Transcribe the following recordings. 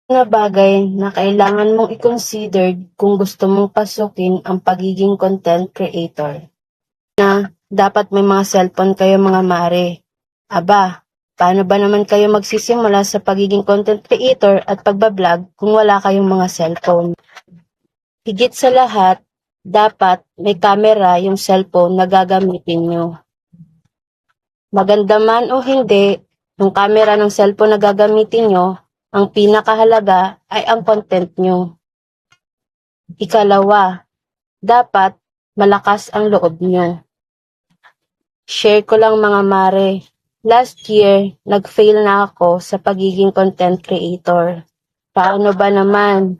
Na bagay na kailangan mong i-consider kung gusto mong pasukin ang pagiging content creator. Na dapat may mga cellphone kayo mga mare. Aba, paano ba naman kayo magsisimula sa pagiging content creator at pagbablog kung wala kayong mga cellphone? Higit sa lahat, dapat may camera yung cellphone na gagamitin nyo. Maganda man o hindi, yung camera ng cellphone na gagamitin nyo, ang pinakahalaga ay ang content nyo. Ikalawa, dapat malakas ang loob nyo. Share ko lang mga mare, last year, nag-fail na ako sa pagiging content creator. Paano ba naman?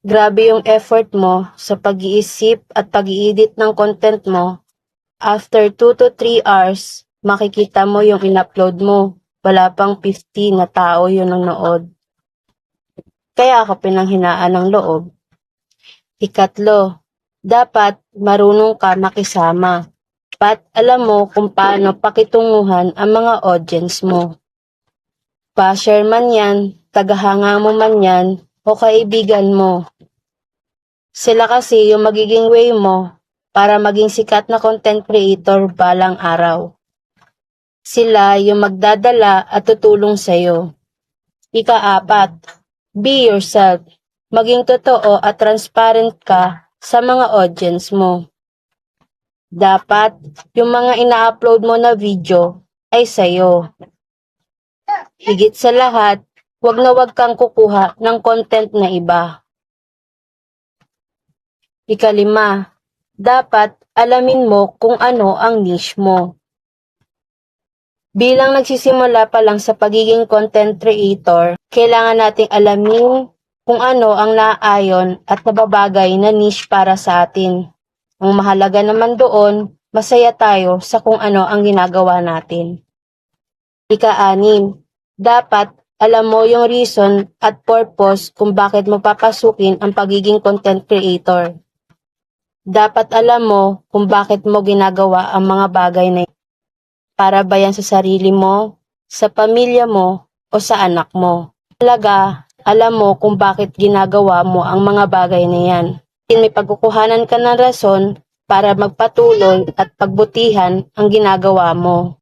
Grabe yung effort mo sa pag-iisip at pag-i-edit ng content mo. After 2 to 3 hours, makikita mo yung in-upload mo. Wala pang 50 na tao yung nanonood. Kaya ako pinanghinaan ng loob. Ikatlo, dapat marunong ka makisama. At alam mo kung paano pakitunguhan ang mga audience mo. Pa-share man yan, tagahanga mo man yan, o kaibigan mo. Sila kasi yung magiging way mo para maging sikat na content creator balang araw. Sila yung magdadala at tutulong sa'yo. Ika-apat, be yourself. Maging totoo at transparent ka sa mga audience mo. Dapat yung mga ina-upload mo na video ay sa'yo. Higit sa lahat, wag na wag kang kukuha ng content na iba. Ikalima, dapat alamin mo kung ano ang niche mo. Bilang nagsisimula pa lang sa pagiging content creator, kailangan nating alamin kung ano ang naayon at nababagay na niche para sa atin. Ang mahalaga naman doon, masaya tayo sa kung ano ang ginagawa natin. Ika-anim, dapat alam mo yung reason at purpose kung bakit mo papasukin ang pagiging content creator. Dapat alam mo kung bakit mo ginagawa ang mga bagay na yun. Para ba yan sa sarili mo, sa pamilya mo, o sa anak mo. Talaga, alam mo kung bakit ginagawa mo ang mga bagay na yan. May pagkukuhanan ka ng rason para magpatuloy at pagbutihan ang ginagawa mo.